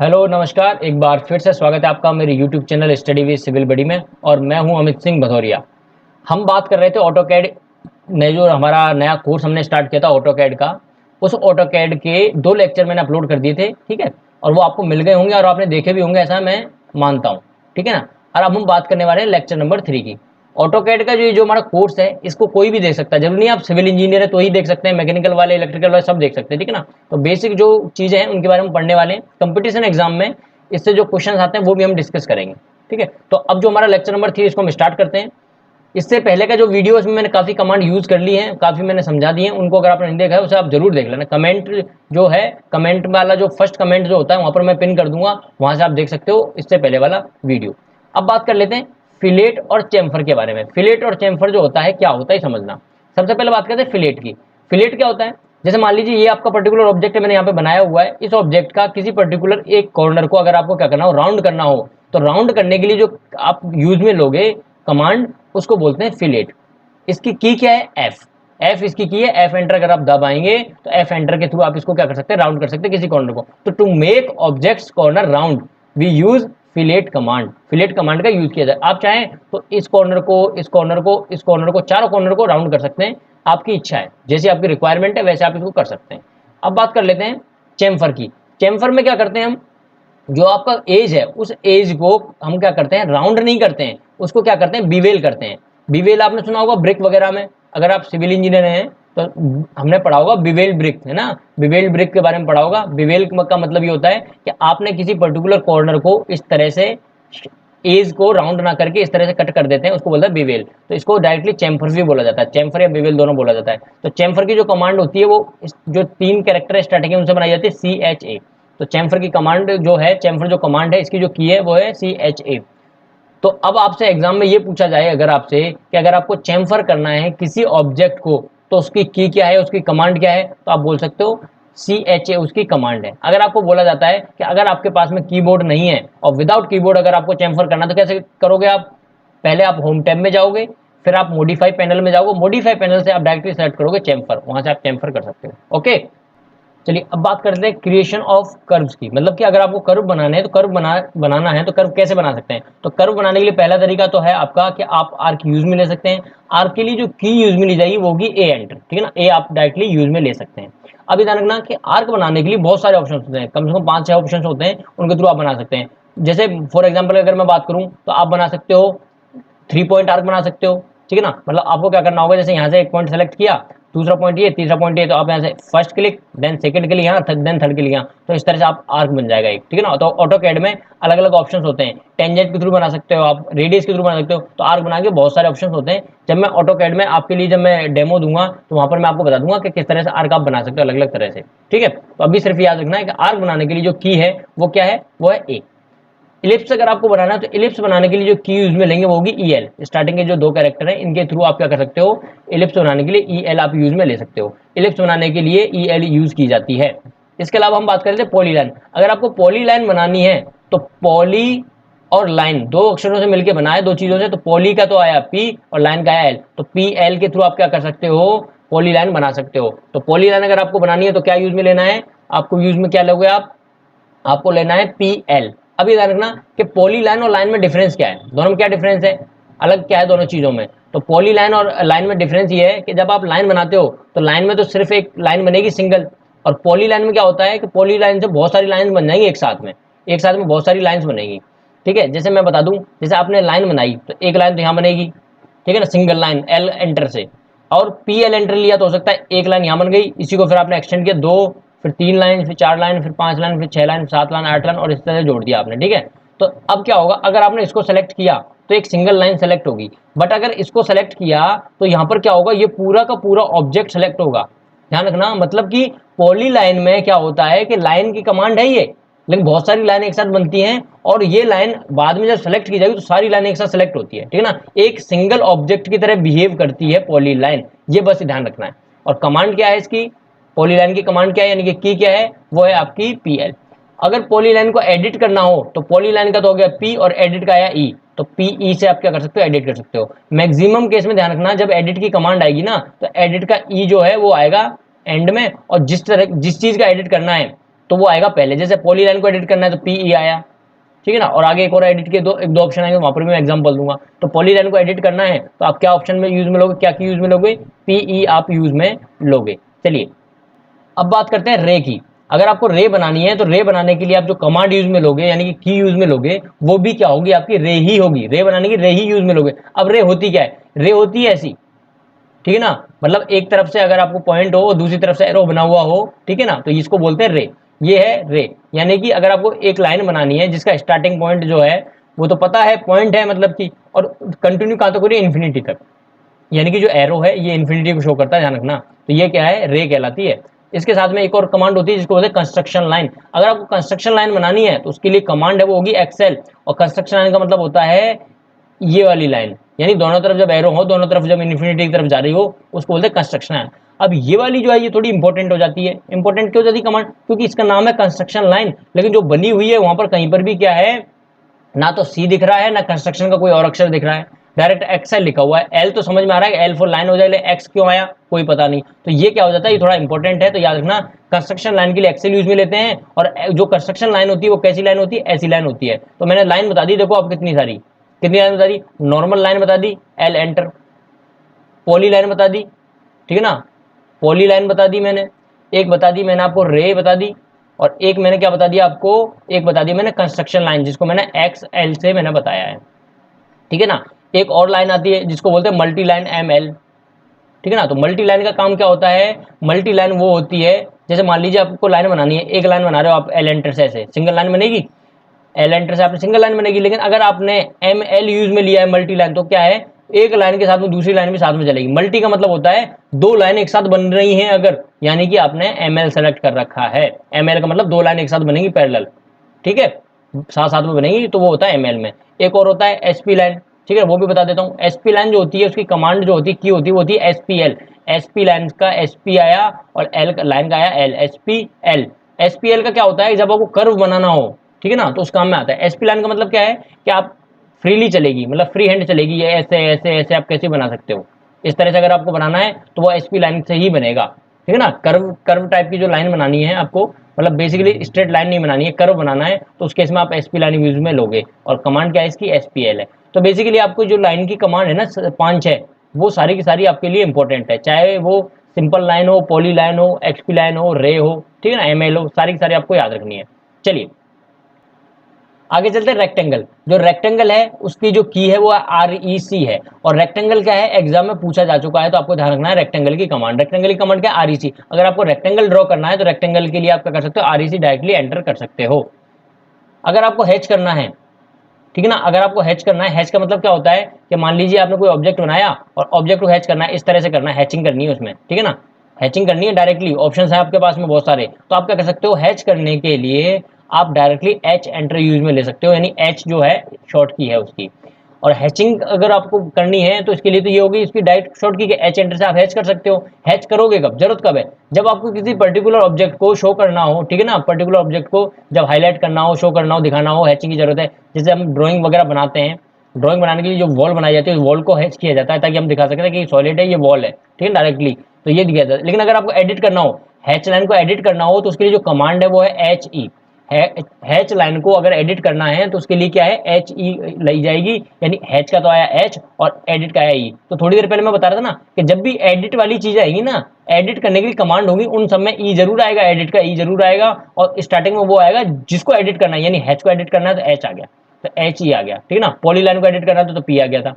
Hello नमस्कार, एक बार फिर से स्वागत है आपका मेरे YouTube channel study with civil buddy में। और मैं हूं अमित सिंह भदौरिया। हम बात कर रहे थे ऑटोकैड ने जो हमारा नया कोर्स हमने स्टार्ट किया था ऑटोकैड का। उस ऑटोकैड के 2 लेक्चर मैंने अपलोड कर दिए थे, ठीक है। और वो आपको मिल गए होंगे और आपने देखे भी होंगे, ऐसा मैं मानता हूँ, ठीक है ना। और अब हम बात करने वाले हैं लेक्चर नंबर 3 की। ऑटोकैड का जो हमारा कोर्स है, इसको कोई भी देख सकता है, जरूरी नहीं आप सिविल इंजीनियर है तो ही देख सकते हैं, मैकेनिकल वाले, इलेक्ट्रिकल वाले सब देख सकते हैं, ठीक है ना। तो बेसिक जो चीज़ें हैं उनके बारे में पढ़ने वाले हैं। कंपटीशन एग्जाम में इससे जो क्वेश्चन आते हैं वो भी हम डिस्कस करेंगे, ठीक है। तो अब जो हमारा लेक्चर नंबर 3 इसको हम स्टार्ट करते हैं। इससे पहले का जो वीडियो है उसमें मैंने काफ़ी कमांड यूज़ कर ली है, काफ़ी मैंने समझा दिए हैं, उनको अगर आपने नहीं देखा है उसे आप जरूर देख लेना। कमेंट जो है, कमेंट वाला जो फर्स्ट कमेंट जो होता है वहाँ पर मैं पिन कर दूंगा, वहाँ से आप देख सकते हो इससे पहले वाला वीडियो। अब बात कर लेते हैं फिलेट और चैम्फर के बारे में। फिलेट और चैम्फर जो होता है, क्या होता है समझना। सबसे पहले बात करते हैं फिलेट की। फिलेट क्या होता है, जैसे मान लीजिए ये आपका पर्टिकुलर ऑब्जेक्ट मैंने यहाँ पे बनाया हुआ है। इस ऑब्जेक्ट का किसी पर्टिकुलर एक कॉर्नर को अगर आपको क्या करना हो, राउंड करना हो, तो राउंड करने के लिए जो आप यूज में लोगे कमांड, उसको बोलते हैं फिलेट। इसकी की क्या है, एफ। एफ इसकी की है, एफ एंटर अगर आप दबाएंगे तो एफ एंटर के थ्रू आप इसको क्या कर सकते हैं, राउंड कर सकते हैं किसी कॉर्नर को। तो to make objects corner round we use fillet command. Fillet command का यूज किया जाए। आप चाहें तो इस कॉर्नर को, इस कॉर्नर को, इस कॉर्नर को, चारों कॉर्नर को राउंड कर सकते हैं। आपकी इच्छा है, जैसी आपकी रिक्वायरमेंट है वैसे आप इसको कर सकते हैं। अब बात कर लेते हैं चैम्फर की। चैम्फर में क्या करते हैं हम, जो आपका एज है उस एज को हम क्या करते हैं, राउंड नहीं करते हैं, उसको क्या करते हैं, बिवेल करते हैं। बिवेल आपने सुना होगा ब्रिक वगैरह में, अगर आप सिविल इंजीनियर हैं तो हमने पढ़ा होगा बिवेल ब्रिक, है ना। बिवेल ब्रिक के बारे में पढ़ा होगा। बिवेल का मतलब ये होता है कि आपने किसी पर्टिकुलर कॉर्नर को इस तरह से एज को राउंड ना करके इस तरह से कट कर देते हैं, उसको बोलता है बिवेल। तो इसको डायरेक्टली चैम्फर भी बोला जाता है, चैम्फर या बिवेल दोनों बोला जाता है। तो चैम्फर की जो कमांड होती है वो जो 3 कैरेक्टर स्टार्टिंग है उनसे बनाई जाती है, CHA। तो चैम्फर की कमांड जो है, चैम्फर जो कमांड है इसकी जो की है वो है CHA। तो अब आपसे एग्जाम में ये पूछा जाए अगर आपसे कि अगर आपको चैम्फर करना है किसी ऑब्जेक्ट को तो उसकी की क्या है, उसकी कमांड क्या है, तो आप बोल सकते हो CHA उसकी कमांड है। अगर आपको बोला जाता है कि अगर आपके पास में कीबोर्ड नहीं है और विदाउट कीबोर्ड अगर आपको चैम्फर करना है तो कैसे करोगे आप, पहले आप होम टैब में जाओगे, फिर आप मॉडिफाई पैनल में जाओगे, मॉडिफाई पैनल से आप डायरेक्टली सेलेक्ट करोगे चैम्फर, वहां से आप चैम्फर कर सकते हो। ओके, चलिए अब बात करते हैं क्रिएशन ऑफ कर्व्स की। मतलब कि अगर आपको कर्व बनाने हैं तो कर्व बनाना है तो कर्व कैसे बना सकते हैं। तो कर्व बनाने के लिए पहला तरीका तो है आपका कि आप आर्क यूज में ले सकते हैं। आर्क के लिए जो की यूज में ली जाएगी वो होगी ए एंटर, ठीक है ना। ए आप डायरेक्टली यूज में ले सकते हैं। अब ध्यान रखना कि आर्क बनाने के लिए बहुत सारे ऑप्शन होते हैं, कम से कम 5-6 ऑप्शन होते हैं, उनके थ्रू आप बना सकते हैं। जैसे फॉर एग्जाम्पल अगर मैं बात करूं तो आप बना सकते हो 3 पॉइंट आर्क बना सकते हो, ठीक है ना। मतलब आपको क्या करना होगा, जैसे यहाँ से एक पॉइंट सेलेक्ट किया, दूसरा पॉइंट ये, तीसरा पॉइंट ये, तो आप यहाँ से first click, then second click यहाँ, देन थर्ड क्लिक यहाँ, तो इस तरह से आप आर्क बन जाएगा एक, ठीक है ना। तो ऑटो कैड में अलग अलग ऑप्शंस होते हैं, टेंजेंट के थ्रू बना सकते हो आप, रेडियस के थ्रू बना सकते हो। तो आर्क बना के बहुत सारे ऑप्शंस होते हैं। जब मैं ऑटो कैड में आपके लिए जब मैं डेमो दूंगा तो वहां पर मैं आपको बता दूंगा कि किस तरह से आर्क आप बना सकते हो अलग अलग तरह से, ठीक है। तो अभी सिर्फ याद रखना है कि आर्क बनाने के लिए जो की है वो क्या है, वो है ए। इलिप्स अगर आपको बनाना है तो इलिप्स बनाने के लिए जो की यूज में लेंगे वो होगी EL। स्टार्टिंग के जो 2 कैरेक्टर हैं इनके थ्रू आप क्या कर सकते हो, इलिप्स बनाने के लिए EL आप यूज में ले सकते हो। इलिप्स बनाने के लिए EL यूज की जाती है। इसके अलावा हम बात करते हैं पॉलीलाइन। अगर आपको पॉलीलाइन बनानी है तो पॉली और लाइन 2 अक्षरों से मिलकर बना है, 2 चीजों से। तो पॉली का तो आया P और लाइन का आया L, तो PL के थ्रू आप क्या कर सकते हो, पॉलीलाइन बना सकते हो। तो पॉलीलाइन अगर आपको बनानी है तो क्या यूज में लेना है, आपको यूज में क्या लोगे आप, आपको लेना है PL। अभी ध्यान रखना कि पॉली लाइन और लाइन में डिफरेंस क्या है, दोनों में क्या डिफरेंस है, अलग क्या है दोनों चीजों में। तो पॉली लाइन और लाइन में डिफरेंस ये है कि जब आप लाइन बनाते हो तो लाइन में तो सिर्फ एक लाइन बनेगी सिंगल, और पॉली लाइन में क्या होता है कि पॉली लाइन से बहुत सारी लाइन बन जाएंगी एक साथ में, एक साथ में बहुत सारी लाइन्स बनेगी, ठीक है। जैसे मैं बता दूं, जैसे आपने लाइन बनाई तो एक लाइन तो यहाँ बनेगी, ठीक है ना, सिंगल लाइन L एंटर से, और PL एंटर लिया तो हो सकता है एक लाइन यहाँ बन गई, इसी को फिर आपने एक्सटेंड किया 2, फिर 3 लाइन, फिर 4 लाइन, फिर 5 लाइन, फिर 6 लाइन, 7 लाइन, 8 लाइन, और इस तरह से जोड़ दिया आपने, ठीक है। तो अब क्या होगा, अगर आपने इसको सेलेक्ट किया तो एक सिंगल लाइन सेलेक्ट होगी, बट अगर इसको सेलेक्ट किया तो यहाँ पर क्या होगा, ये पूरा का पूरा ऑब्जेक्ट सेलेक्ट होगा। ध्यान रखना, मतलब कि पॉली लाइन में क्या होता है कि लाइन की कमांड है ये, लेकिन बहुत सारी लाइन एक साथ बनती हैं, और ये लाइन बाद में जब सेलेक्ट की जाएगी तो सारी लाइन एक साथ सेलेक्ट होती है, ठीक है ना। एक सिंगल ऑब्जेक्ट की तरह बिहेव करती है पॉली लाइन, ये बस ध्यान रखना है। और कमांड क्या है इसकी, पॉली लाइन की कमांड क्या है, यानी कि की क्या है, वो है आपकी PL। अगर पॉली लाइन को एडिट करना हो तो पॉली लाइन का तो हो गया P और एडिट का आया E, तो PE से आप क्या कर सकते हो, एडिट कर सकते हो। मैक्सिमम केस में ध्यान रखना, जब एडिट की कमांड आएगी ना तो एडिट का E जो है वो आएगा एंड में, और जिस चीज का एडिट करना है तो वो आएगा पहले। जैसे पॉली लाइन को एडिट करना है तो PE आया, ठीक है ना। और आगे एक और एडिट के एक दो ऑप्शन आएंगे, वहां पर भी मैं एग्जांपल दूंगा। तो पॉली लाइन को एडिट करना है तो आप क्या ऑप्शन में यूज में लोगे, क्या की यूज में लोगे, PE आप यूज में लोगे। चलिए अब बात करते हैं रे की। अगर आपको रे बनानी है तो रे बनाने के लिए आप जो कमांड यूज में लोगे यानी कि की यूज में लोगे, वो भी क्या होगी, आपकी रे ही होगी। रे बनाने की रे ही यूज में लोगे। अब रे होती क्या है, रे होती है ऐसी, ठीक है ना। मतलब एक तरफ से अगर आपको पॉइंट हो और दूसरी तरफ से एरो बना हुआ हो, ठीक है ना, तो इसको बोलते हैं रे। ये है रे। यानी कि अगर आपको एक लाइन बनानी है जिसका स्टार्टिंग पॉइंट जो है वो तो पता है, पॉइंट है मतलब कि, और कंटिन्यू कहां तक हो रही है, इन्फिनिटी तक। यानी कि जो एरो है ये इन्फिनिटी को शो करता है, ध्यान रखना। तो ये क्या है, रे कहलाती है। इसके साथ में एक और कमांड होती है जिसको बोलते हैं कंस्ट्रक्शन लाइन। अगर आपको कंस्ट्रक्शन लाइन बनानी है तो उसके लिए कमांड है वो होगी एक्सेल। और कंस्ट्रक्शन लाइन का मतलब होता है ये वाली लाइन, यानी दोनों तरफ जब एरो हो, दोनों तरफ जब इन्फिनिटी की तरफ जा रही हो, उसको बोलते हैं कंस्ट्रक्शन लाइन। अब ये वाली जो है ये थोड़ी इंपॉर्टेंट हो जाती है। इंपॉर्टेंट क्यों हो जाती है कमांड, क्योंकि इसका नाम है कंस्ट्रक्शन लाइन, लेकिन जो बनी हुई है वहां पर कहीं पर भी क्या है, ना तो सी दिख रहा है ना कंस्ट्रक्शन का कोई और अक्षर दिख रहा है, डायरेक्ट एक्सेल लिखा हुआ है। एल तो समझ में आ रहा है, एल फॉर लाइन हो जाए, एक्स क्यों आया कोई पता नहीं। तो ये क्या हो जाता है, ये थोड़ा इंपॉर्टेंट है, तो याद रखना कंस्ट्रक्शन लाइन के लिए एक्सेल यूज में लेते हैं। और जो कंस्ट्रक्शन लाइन होती है वो कैसी लाइन होती है, ऐसी लाइन होती है। तो मैंने लाइन बता दी, देखो आप कितनी सारी, कितनी लाइन बता दी, नॉर्मल लाइन बता दी, एल एंटर, पॉली लाइन बता दी, ठीक है ना, पॉली लाइन बता दी मैंने, एक बता दी मैंने आपको रे बता दी, और एक मैंने क्या बता दिया आपको, एक बता दी मैंने कंस्ट्रक्शन लाइन, जिसको मैंने एक्स एल से मैंने बताया है, ठीक है ना। एक और लाइन आती है जिसको बोलते हैं मल्टी लाइन ML, ठीक है ना। तो मल्टी लाइन का काम क्या होता है, मल्टी लाइन वो होती है, जैसे मान लीजिए आपको लाइन बनानी है, एक लाइन बना रहे हो आप एल एंटर से, ऐसे सिंगल लाइन बनेगी, एल एंटर से आपने सिंगल लाइन बनेगी। लेकिन अगर आपने ML यूज में लिया है मल्टी लाइन, तो क्या है, एक लाइन के साथ में दूसरी लाइन भी साथ में चलेगी। मल्टी का मतलब होता है दो लाइन एक साथ बन रही हैं अगर, यानी कि आपने ML सेलेक्ट कर रखा है। ML का मतलब दो लाइन एक साथ बनेगी पैरेलल, ठीक है, साथ साथ में बनेगी, तो वो होता है ML में। एक और होता है SP लाइन, ठीक है, वो भी बता देता हूँ। SP लाइन जो होती है उसकी कमांड जो होती है की होती है वो होती है SPL। SP लाइन का SP आया और L लाइन का आया L, SPL। SPL का क्या होता है, जब आपको कर्व बनाना हो, ठीक है ना, तो उस काम में आता है। SP लाइन का मतलब क्या है कि आप फ्रीली चलेगी, मतलब फ्री हैंड चलेगी, ये ऐसे ऐसे ऐसे आप कैसे बना सकते हो। इस तरह से अगर आपको बनाना है तो वो SP लाइन से ही बनेगा, ठीक है ना। कर्व कर्व टाइप की जो लाइन बनानी है आपको, मतलब बेसिकली स्ट्रेट लाइन नहीं बनानी है, कर्व बनाना है, तो उस केस में आप SP लाइन यूज में लोगे। और कमांड क्या है इसकी, SPL है। तो बेसिकली आपको जो लाइन की कमांड है ना 5-6, वो सारी की सारी आपके लिए इंपॉर्टेंट है, चाहे वो सिंपल लाइन हो, पॉली लाइन हो, XP लाइन हो, रे हो, ठीक है ना, ML हो, सारी की सारी आपको याद रखनी है। चलिए आगे चलते हैं। रेक्टेंगल, जो रेक्टेंगल है उसकी जो की है वो REC है। और रेक्टेंगल क्या है, एग्जाम में पूछा जा चुका है, तो आपको ध्यान रखना है रेक्टेंगल की कमांड। रेक्टेंगल की कमांड क्या है, REC। अगर आपको रेक्टेंगल ड्रॉ करना है तो रेक्टेंगल के लिए आप क्या कर सकते हो, REC डायरेक्टली एंटर कर सकते हो। अगर आपको हैच करना है, ठीक है ना, अगर आपको हैच करना है, हैच का मतलब क्या होता है कि मान लीजिए आपने कोई ऑब्जेक्ट बनाया और ऑब्जेक्ट को हैच करना है, इस तरह से करना है, हैचिंग करनी है उसमें, ठीक है ना, हैचिंग करनी है डायरेक्टली। ऑप्शंस है आपके पास में बहुत सारे, तो आप क्या कर सकते हो, हैच करने के लिए आप डायरेक्टली एच एंटर यूज में ले सकते हो, यानी एच जो है शॉर्ट की है उसकी। और हैचिंग अगर आपको करनी है तो इसके लिए तो ये होगी इसकी डायरेक्ट शॉर्ट की एच एंटर से आप हैच कर सकते हो। हैच करोगे कब, जरूरत कब है, जब आपको किसी पर्टिकुलर ऑब्जेक्ट को शो करना हो, ठीक है ना, पर्टिकुलर ऑब्जेक्ट को जब हाईलाइट करना हो, शो करना हो, दिखाना हो, हैचिंग की जरूरत है। जैसे हम ड्राइंग वगैरह बनाते हैं, ड्राइंग बनाने के लिए जो वॉल बनाई जाती है उस वॉल को हैच किया जाता है ताकि हम दिखा सकते हैं कि सॉलिड है, ये वॉल है, ठीक है, डायरेक्टली, तो ये दिखाया जाता है। लेकिन अगर आपको एडिट करना हो, हैच लाइन को एडिट करना हो, तो उसके लिए जो कमांड है वो है HE। हैच लाइन को अगर एडिट करना है तो उसके लिए क्या है, HE ली जाएगी, यानी हैच का तो आया H और एडिट का आया E। तो थोड़ी देर पहले मैं बता रहा था ना कि जब भी एडिट वाली चीज आएगी ना, एडिट करने के लिए कमांड होगी, उन सब में E जरूर आएगा, एडिट का E जरूर आएगा, और स्टार्टिंग में वो आएगा जिसको एडिट करना है, यानी हैच को एडिट करना है तो H आ गया, तो HE आ गया, ठीक है ना। पॉली लाइन को एडिट करना है तो P आ गया था।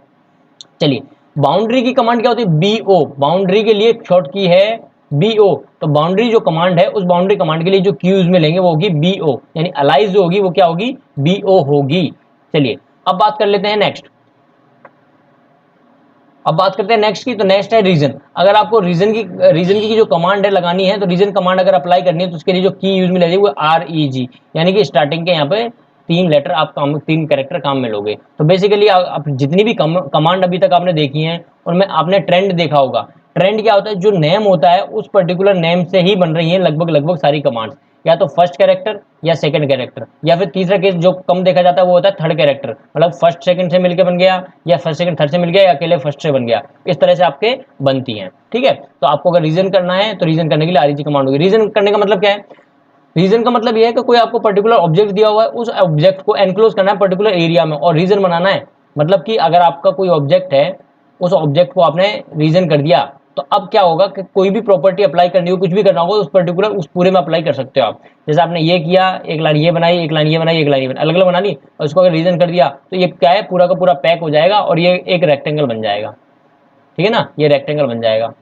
चलिए बाउंड्री की कमांड क्या होती है, BO। बाउंड्री के लिए शॉर्ट की है BO। तो बाउंड्री जो कमांड है उस बाउंड्री कमांड के लिए जो की यूज में लेंगे वो होगी BO, यानी अलाइज जो होगी वो क्या होगी, BO होगी। चलिए अब बात कर लेते हैं नेक्स्ट। अब बात करते हैं नेक्स्ट की, तो नेक्स्ट है रीजन। अगर आपको रीजन की जो कमांड है लगानी है, तो रीजन कमांड अगर अप्लाई करनी है तो उसके लिए जो की यूज में लेगी वो REG, यानी कि स्टार्टिंग के यहाँ पे 3 लेटर आप काम, 3 कैरेक्टर काम में लोगे। तो बेसिकली आप जितनी भी कमांड अभी तक आपने देखी हैं उनमें आपने ट्रेंड देखा होगा। ट्रेंड क्या होता है, जो नेम होता है उस पर्टिकुलर नेम से ही बन रही है लगभग लगभग सारी कमांड्स, या तो फर्स्ट कैरेक्टर या सेकंड कैरेक्टर, या फिर तीसरा केस जो कम देखा जाता है वो होता है थर्ड कैरेक्टर, मतलब फर्स्ट सेकंड से मिलकर बन गया, या फर्स्ट सेकंड थर्ड से मिल गया, या अकेले फर्स्ट से बन गया। इस तरह से आपके बनती हैं, ठीक है। तो आपको अगर रीजन करना है तो रीजन करने के लिए REG कमांड होगी। रीजन करने का मतलब क्या है, रीजन का मतलब ये है कि कोई आपको पर्टिकुलर ऑब्जेक्ट दिया हुआ है, उस ऑब्जेक्ट को एनक्लोज करना है पर्टिकुलर एरिया में और रीजन बनाना है। मतलब कि अगर आपका कोई ऑब्जेक्ट है, उस ऑब्जेक्ट को आपने रीजन कर दिया, तो अब क्या होगा कि कोई भी प्रॉपर्टी अप्लाई करनी हो, कुछ भी करना होगा, उस पर्टिकुलर उस पूरे में अप्लाई कर सकते हो आप। जैसे आपने ये किया, एक लाइन ये बनाई, एक लाइन ये बनाई, एक लाइन ये बनाई, अलग अलग बना ली, और इसको अगर रीजन कर दिया तो ये क्या है, पूरा का पूरा पैक हो जाएगा और ये एक रेक्टेंगल बन जाएगा। ठीक है ना, ये रेक्टेंगल बन जाएगा।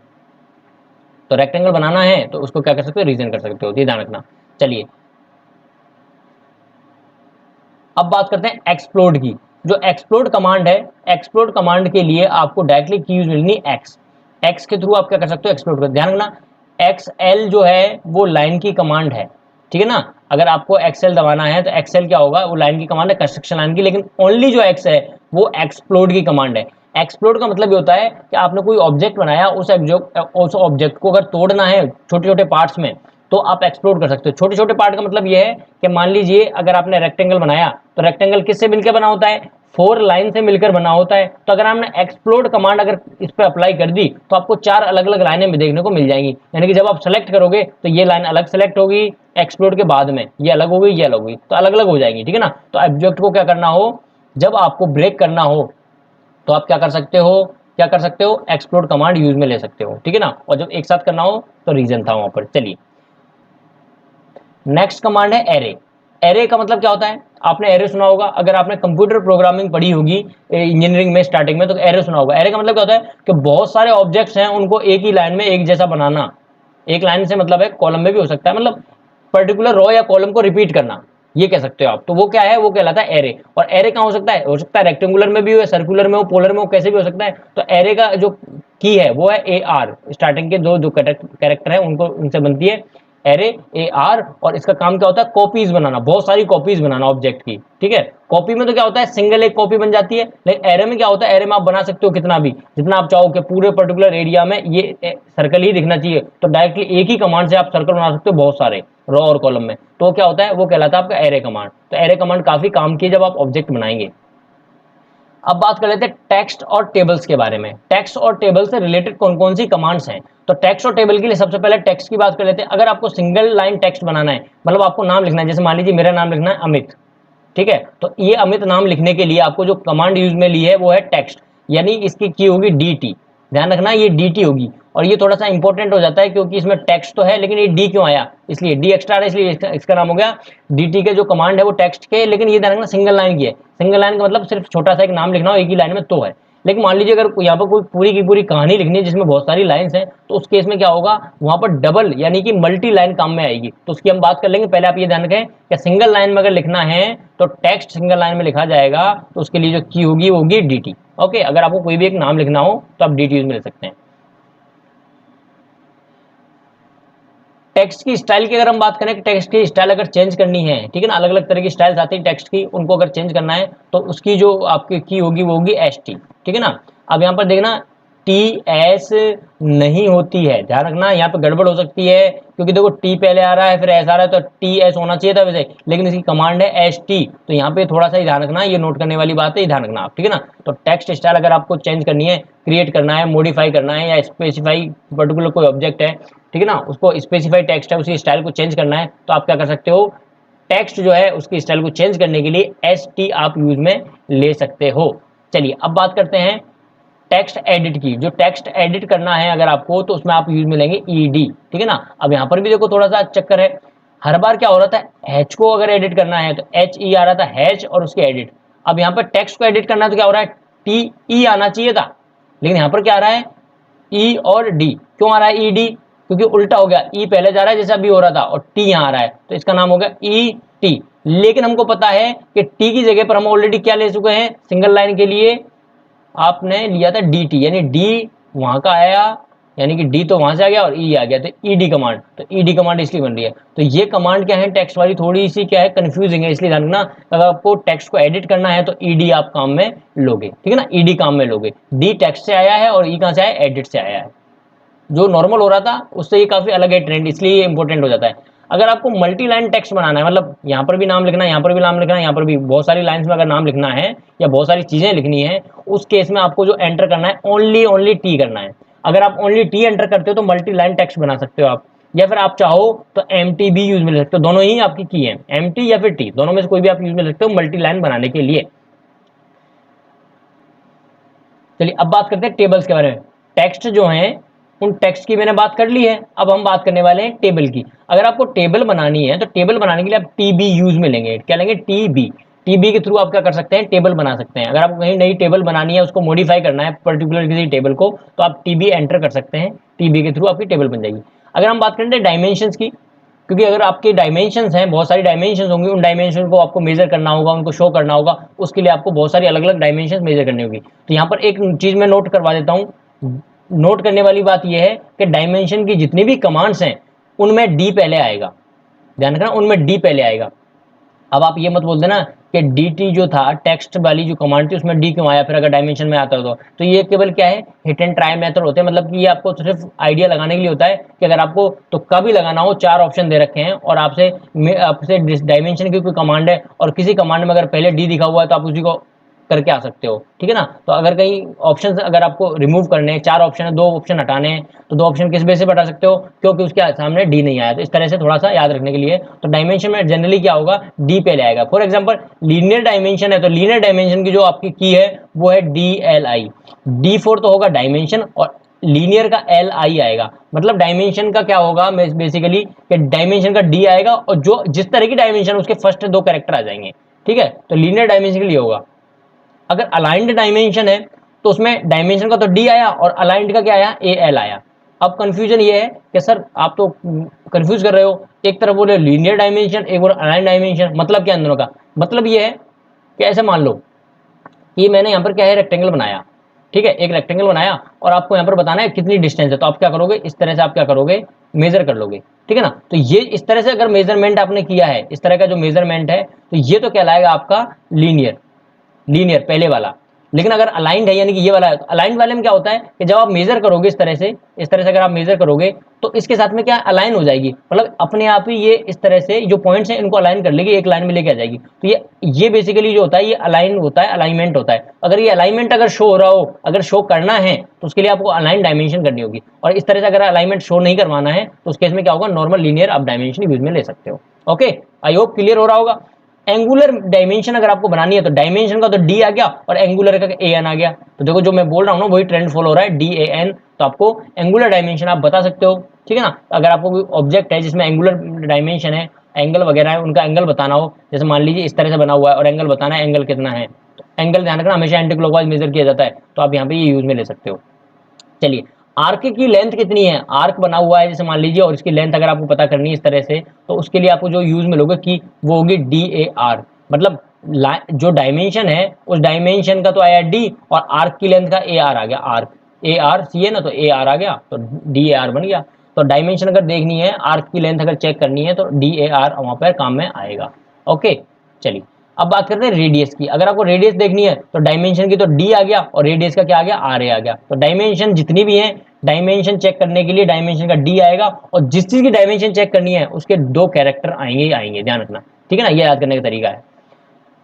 तो रेक्टेंगल बनाना है तो उसको क्या कर सकते हो, रीजन कर सकते हो, ये ध्यान रखना। चलिए अब बात करते हैं एक्सप्लोड की। जो एक्सप्लोड कमांड है, एक्सप्लोड कमांड के लिए आपको डायरेक्टली की यूज मिलनी एक्स। एक्स के थ्रू आप क्या कर सकते हो, एक्सप्लोड कर। ध्यान रखना, एक्सएल जो है वो लाइन की कमांड है। ठीक है ना, अगर आपको एक्सएल दबाना है तो एक्सएल क्या होगा, वो लाइन की कमांड है, कंस्ट्रक्शन लाइन की। लेकिन ओनली जो एक्स है वो एक्सप्लोड की कमांड है। एक्सप्लोड का मतलब ये होता है कि आपने कोई ऑब्जेक्ट बनाया, उस ऑब्जेक्ट को अगर तोड़ना है छोटे छोटे पार्ट्स में, तो आप एक्सप्लोड कर सकते हो। छोटे छोटे पार्ट का मतलब ये है कि मान लीजिए अगर आपने रेक्टेंगल बनाया, तो रेक्टेंगल किससे मिलकर बना होता है, 4 लाइन से मिलकर बना होता है। तो अगर आपने एक्सप्लोड कमांड अगर इस पर अप्लाई कर दी तो आपको 4 अलग अलग लाइनें में देखने को मिल जाएंगी। यानी कि जब आप सेलेक्ट करोगे तो ये लाइन अलग सेलेक्ट होगी, एक्सप्लोड के बाद में ये अलग होगी, ये अलग होगी, तो अलग अलग हो जाएगी। ठीक है ना, तो ऑब्जेक्ट को क्या करना हो, जब आपको ब्रेक करना हो तो आप क्या कर सकते हो, क्या कर सकते हो, एक्सप्लोड कमांड यूज में ले सकते हो। ठीक है ना, और जब एक साथ करना हो तो रीजन था वहां पर। चलिए नेक्स्ट कमांड है एरे। एरे का मतलब क्या होता है, आपने एरे सुना होगा, अगर आपने कंप्यूटर प्रोग्रामिंग पढ़ी होगी इंजीनियरिंग में स्टार्टिंग में, तो एरे सुना होगा। एरे का मतलब क्या होता है कि बहुत सारे ऑब्जेक्ट्स हैं, उनको एक ही लाइन में एक जैसा बनाना। एक लाइन से मतलब है कॉलम में भी हो सकता है, मतलब पर्टिकुलर रो या कॉलम को रिपीट करना, ये कह सकते हो आप। तो वो क्या है, वो कहलाता है एरे। और एरे कहाँ हो सकता है रेक्टेंगुलर में भी हो, सर्कुलर में हो, पोलर में हो, कैसे भी हो सकता है। तो एरे का जो की है वो है ए आर, स्टार्टिंग के जो कैरेक्टर है उनको उनसे बनती है एरे, ए आर। और इसका काम क्या होता है, कॉपीज बनाना, बहुत सारी कॉपीज बनाना ऑब्जेक्ट की। ठीक है, कॉपी में तो क्या होता है, सिंगल एक कॉपी बन जाती है, लेकिन एरे में क्या होता है, एरे में आप बना सकते हो कितना भी, जितना आप चाहो कि पूरे पर्टिकुलर एरिया में ये सर्कल ही दिखना चाहिए, तो डायरेक्टली एक ही कमांड से आप सर्कल बना सकते हो बहुत सारे रो और कॉलम में। तो क्या होता है, वो कहलाता है आपका एरे कमांड। तो एरे कमांड काफी काम की है जब आप ऑब्जेक्ट बनाएंगे। अब बात कर लेते हैं टेक्स्ट और टेबल्स के बारे में। टेक्स्ट और टेबल से रिलेटेड कौन कौन सी कमांड्स हैं। तो टेक्स्ट और टेबल के लिए सबसे पहले टेक्स्ट की बात कर लेते हैं। अगर आपको सिंगल लाइन टेक्स्ट बनाना है, मतलब आपको नाम लिखना है, जैसे मान लीजिए मेरा नाम लिखना है अमित। ठीक है, तो ये अमित नाम लिखने के लिए आपको जो कमांड यूज में ली है वो है टेक्स्ट, यानी इसकी की होगी dt। ध्यान रखना ये dt होगी, और ये थोड़ा सा इंपॉर्टेंट हो जाता है क्योंकि इसमें टेक्स्ट तो है लेकिन ये डी क्यों आया, इसलिए डी एक्स्ट्रा आ रहा है, इसलिए इसका नाम हो गया dt। के जो कमांड है वो टेक्स्ट के, लेकिन ये ध्यान रखना सिंगल लाइन की है। सिंगल लाइन का मतलब सिर्फ छोटा सा एक नाम लिखना हो एक ही लाइन में तो है। लेकिन मान लीजिए अगर यहाँ पर कोई पूरी की पूरी कहानी लिखनी है जिसमें बहुत सारी लाइंस हैं, तो उस केस में क्या होगा, वहां पर डबल यानी कि मल्टी लाइन काम में आएगी। तो उसकी हम बात कर लेंगे। पहले आप ये ध्यान रखें कि सिंगल लाइन में अगर लिखना है तो टेक्स्ट सिंगल लाइन में लिखा जाएगा, तो उसके लिए जो की होगी वो होगी dt। ओके, अगर आपको कोई भी एक नाम लिखना हो तो आप dt यूज में ले सकते हैं। टेक्स्ट की स्टाइल की अगर हम बात करें, टेक्स्ट की स्टाइल अगर चेंज करनी है, ठीक है ना, अलग अलग तरह की स्टाइल्स आती है टेक्स्ट की, उनको अगर चेंज करना है तो उसकी जो आपकी की होगी वो होगी st। ठीक है ना, अब यहाँ पर देखना टी एस नहीं होती है, ध्यान रखना यहाँ पे गड़बड़ हो सकती है, क्योंकि देखो टी पहले आ रहा है फिर एस आ रहा है, तो टी एस होना चाहिए था वैसे, लेकिन इसकी कमांड है एस टी। तो यहाँ पे थोड़ा सा ही ध्यान रखना, ये नोट करने वाली बात है, ध्यान रखना आप। ठीक है ना, तो टेक्स्ट स्टाइल अगर आपको चेंज करनी है, क्रिएट करना है, मॉडिफाई करना है, या स्पेसिफाई पर्टिकुलर कोई ऑब्जेक्ट है, ठीक है ना, उसको स्पेसिफाई टेक्स्ट है, उसकी स्टाइल को चेंज करना है, तो आप क्या कर सकते हो, टेक्स्ट जो है उसकी स्टाइल को चेंज करने के लिए एस टी आप यूज में ले सकते हो। चलिए अब बात करते हैं टेक्स्ट एडिट की। जो टेक्स्ट एडिट करना है अगर आपको, तो उसमें आप यूज में लेंगे ईडी। ठीक है ना, अब यहाँ पर भी देखो थोड़ा सा चक्कर है, हर बार क्या हो रहा था, हैच को अगर एडिट करना है तो एच ई आ रहा था, हैच और उसके एडिट। अब यहाँ पर टेक्स्ट को एडिट करना है तो क्या हो रहा है, टी ई आना चाहिए था, लेकिन यहाँ पर क्या आ रहा है, ई और डी। क्यों आ रहा है ई डी, क्योंकि उल्टा हो गया, ई पहले जा रहा है जैसा अभी हो रहा था और टी यहाँ आ रहा है, तो इसका नाम हो गया ई टी। लेकिन हमको पता है कि टी की जगह पर हम ऑलरेडी क्या ले चुके हैं, सिंगल लाइन के लिए आपने लिया था डी टी, यानी डी वहां का आया, यानी कि डी तो वहां से आ गया और ई आ गया, तो ईडी कमांड। तो ईडी कमांड इसलिए बन रही है। तो ये कमांड क्या है, टेक्स्ट वाली थोड़ी सी क्या है, कंफ्यूजिंग है, इसलिए ध्यान रखना, अगर आपको टेक्स्ट को एडिट करना है तो ईडी आप काम में लोगे। ठीक है ना, ईडी काम में लोगे। डी टेक्स्ट से आया है और ई कहां से आया, एडिट से आया है। जो नॉर्मल हो रहा था उससे ये काफी अलग है ट्रेंड, इसलिए ये इंपॉर्टेंट हो जाता है। अगर आपको मल्टी लाइन टेक्स्ट बनाना है, मतलब यहाँ पर भी नाम लिखना है, यहाँ पर भी नाम लिखना है, यहाँ पर भी बहुत सारी लाइंस में अगर नाम लिखना है या बहुत सारी चीजें लिखनी है, उस केस में आपको जो एंटर करना है ओनली ओनली टी करना है। अगर आप ओनली टी एंटर करते हो तो मल्टी लाइन टेक्स्ट बना सकते हो आप। या फिर आप चाहो तो MT भी यूज में ले सकते हो, दोनों ही आपकी की है, MT या फिर T, दोनों में से कोई भी आप यूज में ले सकते हो मल्टी लाइन बनाने के लिए। चलिए अब बात करते हैं टेबल्स के बारे में। टेक्स्ट जो है उन टेक्स्ट की मैंने बात कर ली है, अब हम बात करने वाले हैं टेबल की। अगर आपको टेबल बनानी है तो टेबल बनाने के लिए आप TB यूज में लेंगे। क्या लेंगे? TB। TB के थ्रू आप क्या कर सकते हैं? टेबल बना सकते हैं। अगर आपको कहीं नई टेबल बनानी है, उसको मॉडिफाई करना है पर्टिकुलर किसी टेबल को, तो आप TB एंटर कर सकते हैं, TB के थ्रू आपकी टेबल बन जाएगी। अगर हम बात करें डायमेंशंस की, क्योंकि अगर आपके डायमेंशंस हैं, बहुत सारी डायमेंशंस होंगी, उन डायमेंशन को आपको मेजर करना होगा, उनको शो करना होगा, उसके लिए आपको बहुत सारी अलग अलग डायमेंशंस मेजर करनी होगी। तो यहाँ पर एक चीज मैं नोट करवा देता हूँ। नोट करने वाली बात यह है कि डायमेंशन की जितनी भी कमांड्स हैं उनमें डी पहले आएगा, ध्यान रखना, उनमें डी पहले आएगा। अब आप ये मत बोल देना कि dt जो था, टेक्स्ट वाली जो कमांड थी, उसमें डी क्यों आया फिर अगर डायमेंशन में आता हो तो ये केवल क्या है, हिट एंड ट्राई मेथड होते हैं। मतलब कि ये आपको सिर्फ आइडिया लगाने के लिए होता है कि अगर आपको तुक्का भी लगाना हो, 4 ऑप्शन दे रखे हैं और आपसे डायमेंशन की कोई कमांड है और किसी कमांड में अगर पहले डी दिखा हुआ है तो आप उसी को करके आ सकते हो, ठीक है ना। तो अगर कहीं ऑप्शन अगर आपको रिमूव करने हैं, 4 ऑप्शन है, 2 ऑप्शन हटाने हैं, तो 2 ऑप्शन किस बेस से हटा सकते हो? क्योंकि उसके सामने डी नहीं आया। तो इस तरह से थोड़ा सा याद रखने के लिए, तो डायमेंशन में जनरली क्या होगा, डी पहले आएगा। फॉर एग्जाम्पल लीनियर डायमेंशन है तो लीनियर डायमेंशन की जो आपकी की है वो है DLI। D4 तो होगा डायमेंशन और लीनियर का LI आएगा। मतलब डायमेंशन का क्या होगा बेसिकली, कि डायमेंशन का डी आएगा और जो जिस तरह की डायमेंशन उसके फर्स्ट 2 कैरेक्टर आ जाएंगे, ठीक है। तो लीनियर डायमेंशन के लिए होगा। अगर अलाइंड डायमेंशन है तो उसमें डायमेंशन का तो डी आया और अलाइंड का क्या आया, AL आया। अब कंफ्यूजन ये है कि सर आप तो कंफ्यूज कर रहे हो, एक तरफ बोले लीनियर डायमेंशन, एक बोले अलाइंड डायमेंशन, मतलब क्या इन दोनों का? मतलब ये है कि ऐसे मान लो कि मैंने यहाँ पर क्या है, रेक्टेंगल बनाया, ठीक है, एक रेक्टेंगल बनाया और आपको यहाँ पर बताना है कितनी डिस्टेंस है। तो आप क्या करोगे, इस तरह से आप क्या करोगे, मेजर कर लोगे, ठीक है ना। तो ये इस तरह से अगर मेजरमेंट आपने किया है, इस तरह का जो मेजरमेंट है, तो ये तो कहलाएगा आपका लीनियर, लीनियर पहले वाला। लेकिन अगर अलाइंड है, यानी कि ये वाला है, तो अलाइंड वाले में क्या होता है कि जब आप मेजर करोगे इस तरह से अगर आप मेजर करोगे तो इसके साथ में क्या अलाइन हो जाएगी, मतलब अपने आप ही ये इस तरह से जो पॉइंट्स हैं इनको अलाइन कर लेगी, एक लाइन में लेके आ जाएगी। तो ये बेसिकली जो होता है ये अलाइन होता है, अलाइनमेंट होता है। अगर ये अलाइनमेंट अगर शो हो रहा हो, अगर शो करना है तो उसके लिए आपको अलाइन डायमेंशन करनी होगी। और इस तरह से अगर अलाइनमेंट शो नहीं करवाना है तो उस केस में क्या होगा, नॉर्मल लीनियर आप डायमेंशन यूज में ले सकते हो। ओके, आई होप क्लियर हो रहा होगा। एंगुलर डायमेंशन अगर आपको बनानी है तो डायमेंशन का तो डी आ गया और एंगुलर का AN आ गया। तो देखो जो मैं बोल रहा हूँ ना वही ट्रेंड फॉलो हो रहा है, DAN। तो आपको एंगुलर डायमेंशन आप बता सकते हो, ठीक है ना। अगर आपको कोई ऑब्जेक्ट है जिसमें एंगुलर डायमेंशन है, एंगल वगैरह है, उनका एंगल बताना हो, जैसे मान लीजिए इस तरह से बना हुआ है और एंगल बताना है, एंगल कितना है, तो एंगल ध्यान रखना हमेशा एंटी क्लॉकवाइज मेजर किया जाता है, तो आप यहाँ पे ये यूज में ले सकते हो। चलिए, आर्क की लेंथ कितनी है, आर्क बना हुआ है जैसे मान लीजिए, और इसकी लेंथ अगर आपको पता करनी है इस तरह से, तो उसके लिए आपको जो यूज में लोगे की वो होगी DAR। मतलब जो डायमेंशन है उस डायमेंशन का तो आया D और आर्क की लेंथ का AR आ गया। आर्क ARC है ना, तो AR आ गया, तो DAR बन गया। तो डायमेंशन अगर देखनी है, आर्क की लेंथ अगर चेक करनी है तो DAR वहां पर काम में आएगा। ओके, चलिए अब बात करते हैं रेडियस की। अगर आपको रेडियस देखनी है तो डायमेंशन की तो D आ गया और रेडियस का क्या आ गया, RA आ गया। तो डायमेंशन जितनी भी हैं, डायमेंशन चेक करने के लिए डायमेंशन का D आएगा और जिस चीज की डायमेंशन चेक करनी है उसके 2 कैरेक्टर आएंगे ही आएंगे, ध्यान रखना, ठीक है ना। ये याद करने का तरीका है।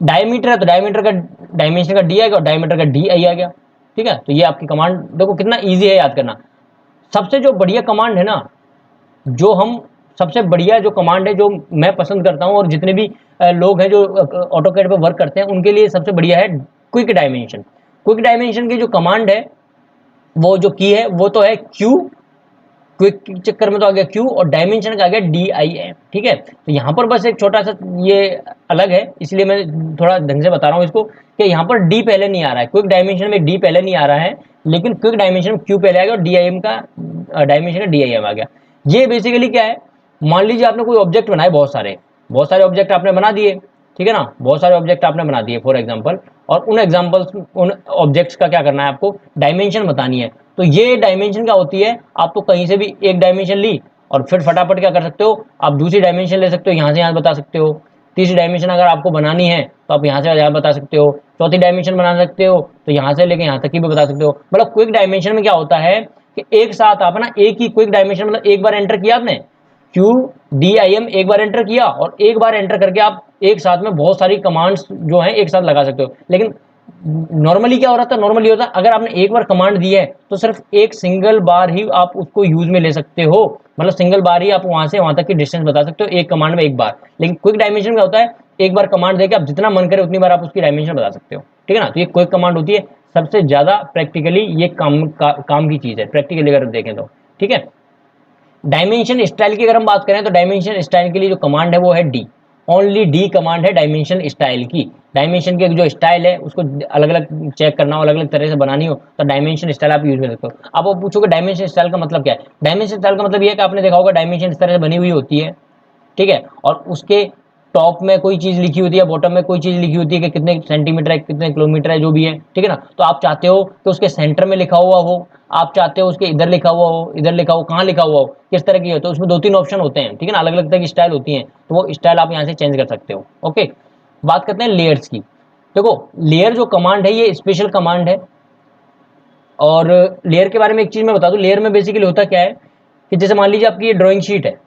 डायमीटर है तो डायमीटर का डायमेंशन का D आएगा और डायमीटर का DI आ गया, ठीक है। तो ये आपकी कमांड देखो कितना ईजी है याद करना। सबसे जो बढ़िया कमांड है ना, जो हम सबसे बढ़िया जो कमांड है जो मैं पसंद करता हूं और जितने भी लोग हैं जो ऑटोकैड पे वर्क करते हैं उनके लिए सबसे बढ़िया है क्विक डायमेंशन। क्विक डायमेंशन की जो कमांड है, वो जो की है वो तो है Q, क्विक के चक्कर में तो आ गया Q और डायमेंशन का आ गया DIM, ठीक है। तो यहाँ पर बस एक छोटा सा ये अलग है, इसलिए मैं थोड़ा ढंग से बता रहा हूँ इसको, कि यहाँ पर D पहले नहीं आ रहा है, क्विक डायमेंशन में D पहले नहीं आ रहा है, लेकिन क्विक डायमेंशन में Q पहले आ गया और DIM का डायमेंशन का DIM आ गया। ये बेसिकली क्या है, मान लीजिए आपने कोई ऑब्जेक्ट बनाए, बहुत सारे ऑब्जेक्ट आपने बना दिए, ठीक है ना, बहुत सारे ऑब्जेक्ट आपने बना दिए फॉर एग्जांपल, और उन ऑब्जेक्ट्स का क्या करना है, आपको डायमेंशन बतानी है। तो ये डायमेंशन क्या होती है, आप तो कहीं से भी एक डायमेंशन ली और फिर फटाफट क्या कर सकते हो, आप दूसरी डायमेंशन ले सकते हो, यहाँ से यहाँ बता सकते हो। तीसरी डायमेंशन अगर आपको बनानी है तो आप यहाँ से यहाँ बता सकते हो, चौथी डायमेंशन बना सकते हो तो यहाँ से लेके यहाँ तक की भी बता सकते हो। मतलब क्विक डायमेंशन में क्या होता है कि एक साथ आप ना एक ही क्विक डायमेंशन, मतलब एक बार एंटर किया आपने QDIM, एक बार एंटर किया और एक बार एंटर करके आप एक साथ में बहुत सारी कमांड्स जो हैं एक साथ लगा सकते हो। लेकिन नॉर्मली क्या हो रहा था, नॉर्मली होता अगर आपने एक बार कमांड दी है तो सिर्फ एक सिंगल बार ही आप उसको यूज में ले सकते हो, मतलब सिंगल बार ही आप वहां से वहां तक की डिस्टेंस बता सकते हो एक कमांड में एक बार। लेकिन क्विक डायमेंशन क्या होता है, एक बार कमांड देके आप जितना मन करे उतनी बार आप उसकी डायमेंशन बता सकते हो, ठीक है ना। तो ये क्विक कमांड होती है, सबसे ज्यादा प्रैक्टिकली ये काम की चीज है प्रैक्टिकली अगर देखें तो, ठीक है। डायमेंशन स्टाइल की अगर हम बात करें तो डायमेंशन स्टाइल के लिए जो कमांड है वो है डी, ओनली डी कमांड है डायमेंशन स्टाइल की। डायमेंशन के जो स्टाइल है उसको अलग अलग चेक करना हो, अलग अलग तरह से बनानी हो तो डायमेंशन स्टाइल आप यूज कर सकते हो। आप वो पूछोगे डायमेंशन स्टाइल का मतलब क्या है, डायमेंशन स्टाइल का मतलब ये है कि आपने देखा होगा डायमेंशन इस तरह से बनी हुई होती है, ठीक है, और उसके टॉप में कोई चीज लिखी होती है, बॉटम में कोई चीज लिखी होती है कि कितने सेंटीमीटर है, कितने किलोमीटर है, जो भी है, ठीक है ना। तो आप चाहते हो कि उसके सेंटर में लिखा हुआ हो, आप चाहते हो उसके इधर लिखा हुआ हो, इधर लिखा हो, कहाँ लिखा हुआ हो, किस तरह की हो, तो उसमें दो तीन ऑप्शन होते हैं, ठीक है ना, अलग अलग तरह की स्टाइल होती है, तो वो स्टाइल आप यहाँ से चेंज कर सकते हो। ओके, बात करते हैं लेयर्स की। देखो लेयर जो कमांड है ये स्पेशल कमांड है, और लेयर के बारे में एक चीज मैं बता दूं, लेयर में बेसिकली होता क्या है कि जैसे मान लीजिए आपकी ये ड्राइंग शीट है,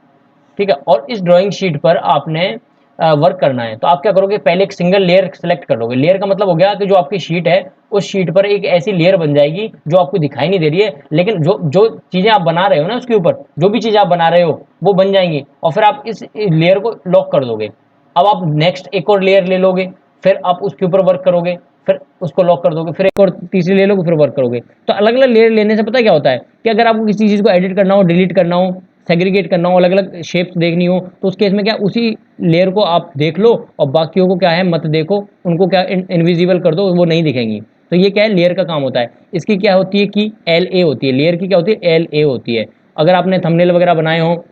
ठीक है, और इस ड्राइंग शीट पर आपने वर्क करना है, तो आप क्या करोगे, पहले एक सिंगल लेयर सेलेक्ट कर लोगे। लेयर का मतलब हो गया कि जो आपकी शीट है उस शीट पर एक ऐसी लेयर बन जाएगी जो आपको दिखाई नहीं दे रही है, लेकिन जो जो चीजें आप बना रहे हो ना उसके ऊपर, जो भी चीज आप बना रहे हो वो बन जाएंगी, और फिर आप इस लेयर को लॉक कर दोगे। अब आप नेक्स्ट एक और लेयर ले लोगे, फिर आप उसके ऊपर वर्क करोगे, फिर उसको लॉक कर दोगे, फिर एक और तीसरी ले लोगे, फिर वर्क करोगे। तो अलग अलग लेयर लेने से पता क्या होता है कि अगर आपको किसी चीज को एडिट करना हो, डिलीट करना हो, सेग्रीगेट करना हो, अलग अलग शेप्स देखनी हो, तो उस केस में क्या उसी लेयर को आप देख लो और बाकियों को क्या है मत देखो, उनको क्या इनविजिबल कर दो, वो नहीं दिखेंगी। तो ये क्या है, लेयर का काम होता है। इसकी क्या होती है कि एल ए होती है, लेयर की क्या होती है, एल ए होती है। अगर आपने थंबनेल वगैरह बनाए हो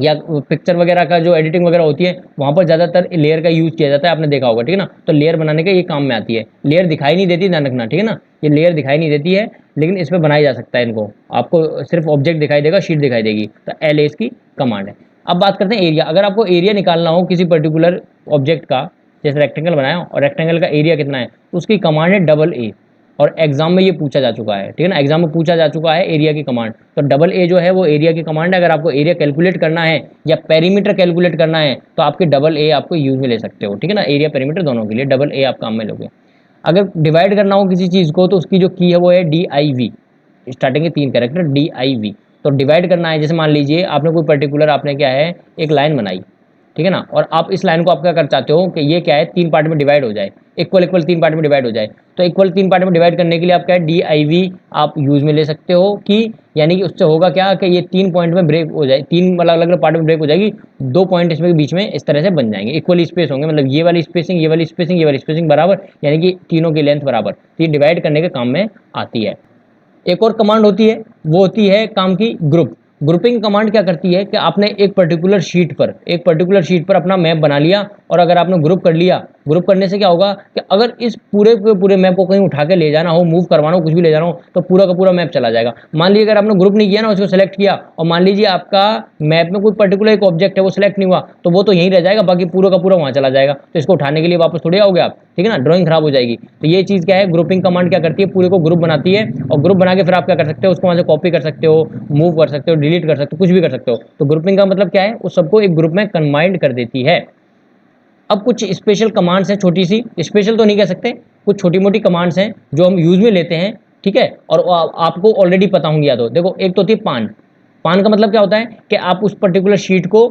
या पिक्चर वगैरह का जो एडिटिंग वगैरह होती है वहाँ पर ज़्यादातर लेयर का यूज़ किया जाता है, आपने देखा होगा, ठीक है ना। तो लेयर बनाने के ये काम में आती है, लेयर दिखाई नहीं देती, ध्यान रखना, ठीक है ना। ये लेयर दिखाई नहीं देती है, लेकिन इसमें बनाया जा सकता है इनको, आपको सिर्फ ऑब्जेक्ट दिखाई देगा, शीट दिखाई देगी, तो एल इसकी कमांड है। अब बात करते हैं एरिया। अगर आपको एरिया निकालना हो किसी पर्टिकुलर ऑब्जेक्ट का, जैसे रेक्टेंगल बनाया और रेक्टेंगल का एरिया कितना है, तो उसकी कमांड है डबल ए, और एग्जाम में ये पूछा जा चुका है, ठीक है ना, एग्जाम में पूछा जा चुका है एरिया की कमांड। तो डबल ए जो है वो एरिया की कमांड है। अगर आपको एरिया कैलकुलेट करना है या पेरीमीटर कैलकुलेट करना है तो आपके डबल ए आपको यूज में ले सकते हो, ठीक है ना, एरिया पेरीमीटर दोनों के लिए डबल ए आप काम में लोगे। अगर डिवाइड करना हो किसी चीज़ को तो उसकी जो की है वो है डी आई वी, स्टार्टिंग के 3 कैरेक्टर डी आई वी। तो डिवाइड करना है, जैसे मान लीजिए आपने कोई पर्टिकुलर आपने क्या है एक लाइन बनाई, ठीक है ना, और आप इस लाइन को आप क्या कर चाहते हो कि ये क्या है 3 पार्ट में डिवाइड हो जाए, इक्वल इक्वल 3 पार्ट में डिवाइड हो जाए। तो इक्वल 3 पार्ट में डिवाइड करने के लिए आप क्या है डी आई वी आप यूज में ले सकते हो, कि यानी कि उससे होगा क्या कि ये 3 पॉइंट में ब्रेक हो जाए, 3 अलग अलग पार्ट में ब्रेक हो जाएगी, 2 पॉइंट इसमें बीच में इस तरह से बन जाएंगे, इक्वल स्पेस होंगे, मतलब ये वाली स्पेसिंग ये वाली स्पेसिंग ये वाली स्पेसिंग बराबर, यानी कि तीनों की लेंथ बराबर। तो ये डिवाइड करने के काम में आती है। एक और कमांड होती है, वो होती है काम की ग्रुप। ग्रुपिंग कमांड क्या करती है कि आपने एक पर्टिकुलर शीट पर अपना मैप बना लिया, और अगर आपने ग्रुप कर लिया, ग्रुप करने से क्या होगा कि अगर इस पूरे के पूरे मैप को कहीं उठा के ले जाना हो, मूव करवाना हो, कुछ भी ले जाना हो, तो पूरा का पूरा मैप चला जाएगा। मान लीजिए अगर आपने ग्रुप नहीं किया ना, उसको सेलेक्ट किया, और मान लीजिए आपका मैप में कोई पर्टिकुलर एक ऑब्जेक्ट है वो सिलेक्ट नहीं हुआ, तो वो तो यहीं रह जाएगा, बाकी पूरा का पूरा वहां चला जाएगा, तो इसको उठाने के लिए वापस थोड़ी आओगे आप, ठीक है ना, ड्राइंग खराब हो जाएगी। तो ये चीज क्या है, ग्रुपिंग कमांड क्या करती है, पूरे को ग्रुप बनाती है, और ग्रुप बना के फिर आप क्या कर सकते हो, उसको वहां से कॉपी कर सकते हो, मूव कर सकते हो, डिलीट कर सकते हो, कुछ भी कर सकते हो। तो ग्रुपिंग का मतलब क्या है, उस सबको एक ग्रुप में कंबाइंड कर देती है। अब कुछ स्पेशल कमांड्स हैं, छोटी सी, स्पेशल तो नहीं कह सकते, कुछ छोटी मोटी कमांड्स हैं जो हम यूज में लेते हैं, ठीक है, और आपको ऑलरेडी पता होंगी या तो देखो, एक तो होती है पान। पान का मतलब क्या होता है कि आप उस पर्टिकुलर शीट को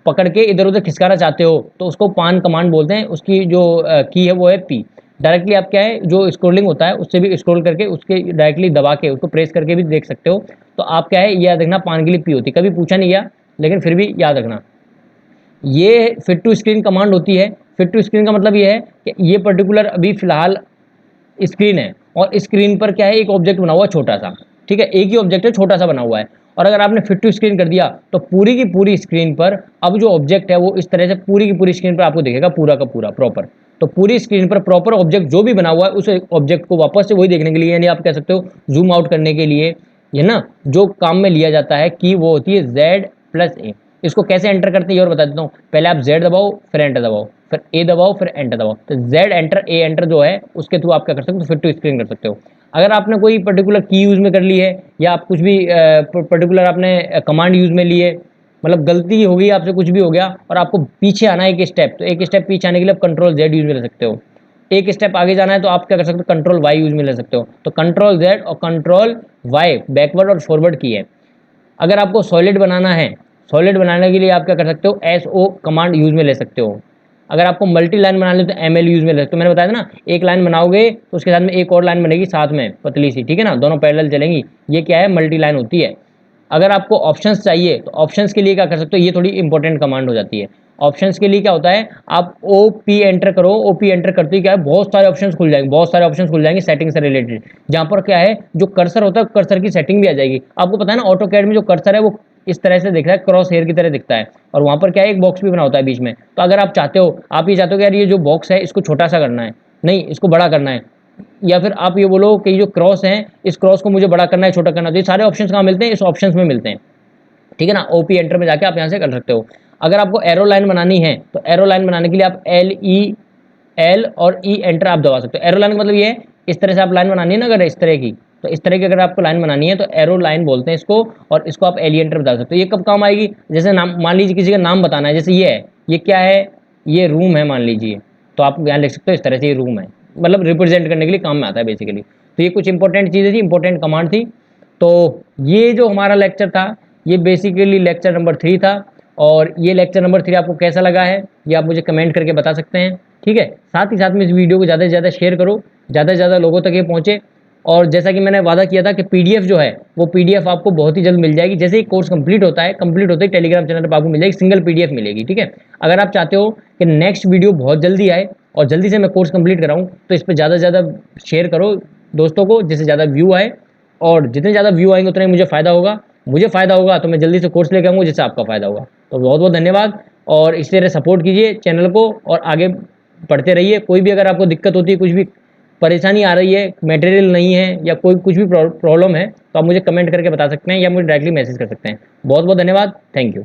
पकड़ के इधर उधर खिसकाना चाहते हो तो उसको पान कमांड बोलते हैं, उसकी जो की है वो है पी। डायरेक्टली आप क्या है जो स्क्रोलिंग होता है उससे भी स्क्रॉल करके उसके डायरेक्टली दबा के उसको प्रेस करके भी देख सकते हो। तो आप क्या है याद रखना, पान के लिए पी होती है, कभी पूछा नहीं गया लेकिन फिर भी याद रखना। ये फिट टू स्क्रीन कमांड होती है। फिट टू स्क्रीन का मतलब ये है कि ये पर्टिकुलर अभी फिलहाल स्क्रीन है, और स्क्रीन पर क्या है एक ऑब्जेक्ट बना हुआ छोटा सा, ठीक है, एक ही ऑब्जेक्ट है छोटा सा बना हुआ है, और अगर आपने फिट टू स्क्रीन कर दिया तो पूरी की पूरी स्क्रीन पर अब जो ऑब्जेक्ट है वो इस तरह से पूरी की पूरी स्क्रीन पर आपको दिखेगा, पूरा का पूरा प्रॉपर। तो पूरी स्क्रीन पर प्रॉपर ऑब्जेक्ट जो भी बना हुआ है उस ऑब्जेक्ट को वापस से वही देखने के लिए, यानी आप कह सकते हो जूम आउट करने के लिए, ये ना जो काम में लिया जाता है कि वो होती है Z+A। इसको कैसे एंटर करते हैं ये और बता देता हूँ। पहले आप Z दबाओ, फिर एंटर दबाओ, फिर A दबाओ, फिर एंटर दबाओ। तो Z एंटर A एंटर जो है उसके थ्रू आप क्या कर सकते हो, फिट टू स्क्रीन कर सकते हो। अगर आपने कोई पर्टिकुलर की यूज में कर ली है, या आप कुछ भी पर्टिकुलर आपने कमांड यूज में ली है, मतलब गलती हो गई आपसे, कुछ भी हो गया और आपको पीछे आना है एक स्टेप, तो एक स्टेप पीछे आने के लिए आप कंट्रोल Z यूज में ले सकते हो। एक स्टेप आगे जाना है तो आप क्या कर सकते हो, कंट्रोल वाई यूज में ले सकते हो। तो कंट्रोल जेड और कंट्रोल वाई बैकवर्ड और फॉरवर्ड की है। अगर आपको सॉलिड बनाना है, सॉलिड बनाने के लिए आप क्या कर सकते हो, एस ओ कमांड यूज में ले सकते हो। अगर आपको मल्टी लाइन बनाना है तो एम एल यूज में ले सकते हो। मैंने बताया था ना, एक लाइन बनाओगे तो उसके साथ में एक और लाइन बनेगी साथ में पतली सी, ठीक है ना, दोनों पैरेलल चलेंगी, ये क्या है, मल्टी लाइन होती है। अगर आपको ऑप्शंस चाहिए तो ऑप्शंस के लिए क्या कर सकते हो, ये थोड़ी इंपॉर्टेंट कमांड हो जाती है। ऑप्शंस के लिए क्या होता है, आप ओ पी एंटर करो, ओ पी एंटर करते ही क्या है, बहुत सारे ऑप्शंस खुल जाएंगे, बहुत सारे ऑप्शंस खुल जाएंगे सेटिंग से रिलेटेड, जहां पर क्या है, जो कर्सर होता है कर्सर की सेटिंग भी आ जाएगी। आपको पता है ना, ऑटो कैड में जो कर्सर है वो इस तरह से दिख रहा है, क्रॉस हेयर की तरह दिखता है, और वहां पर क्या है, एक बॉक्स भी बना होता है बीच में। तो अगर आप चाहते हो, आप ये चाहते हो कि यार ये जो बॉक्स है इसको छोटा सा करना है, नहीं इसको बड़ा करना है, या फिर आप ये बोलो कि जो क्रॉस है इस क्रॉस को मुझे बड़ा करना है, छोटा करना है, तो ये सारे ऑप्शंस कहाँ मिलते हैं, इस ऑप्शंस में मिलते हैं, ठीक है ना। ओपी एंटर में जाके आप यहाँ से कर सकते हो। अगर आपको एरो लाइन बनानी है तो एरो लाइन बनाने के लिए आप एल और ई एंटर आप दबा सकते हो। एरो लाइन का मतलब ये है, इस तरह से आप लाइन बनानी है ना, अगर इस तरह की, तो इस तरह की अगर आपको लाइन बनानी है तो एरो लाइन बोलते हैं इसको, और इसको आप एल ई एंटर बता सकते हो। ये कब काम आएगी, जैसे नाम, मान लीजिए किसी का नाम बताना है, जैसे ये है, ये क्या है, ये रूम है मान लीजिए, तो आप यहाँ लिख सकते हो इस तरह से, ये रूम है, मतलब रिप्रेजेंट करने के लिए काम में आता है बेसिकली। तो ये कुछ इंपॉर्टेंट चीज़ें थी, इंपॉर्टेंट कमांड थी। तो ये जो हमारा लेक्चर था, ये बेसिकली लेक्चर नंबर 3 था। और ये लेक्चर नंबर 3 आपको कैसा लगा है, ये आप मुझे कमेंट करके बता सकते हैं, ठीक है। साथ ही साथ में इस वीडियो को ज़्यादा से ज़्यादा शेयर करो, ज़्यादा से ज़्यादा लोगों तक ये पहुँचे। और जैसा कि मैंने वादा किया था कि पीडीएफ जो है वो पीडीएफ आपको बहुत ही जल्द मिल जाएगी, जैसे ही कोर्स कंप्लीट होता है, कंप्लीट होते ही टेलीग्राम चैनल पर आपको मिल जाएगी, सिंगल पीडीएफ मिलेगी, ठीक है। अगर आप चाहते हो कि नेक्स्ट वीडियो बहुत जल्दी आए और जल्दी से मैं कोर्स कंप्लीट कराऊँ, तो इस पर ज़्यादा से ज़्यादा शेयर करो दोस्तों को, जिससे ज़्यादा व्यू आए, और जितने ज़्यादा व्यू आएंगे उतना ही मुझे फ़ायदा होगा, मुझे फ़ायदा होगा तो मैं जल्दी से कोर्स लेकर आऊँगा जिससे आपका फ़ायदा होगा। तो बहुत बहुत धन्यवाद, और इसी तरह सपोर्ट कीजिए चैनल को और आगे पढ़ते रहिए। कोई भी अगर आपको दिक्कत होती है, कुछ भी परेशानी आ रही है, मटेरियल नहीं है या कोई कुछ भी प्रॉब्लम है, तो आप मुझे कमेंट करके बता सकते हैं या मुझे डायरेक्टली मैसेज कर सकते हैं। बहुत बहुत धन्यवाद, थैंक यू।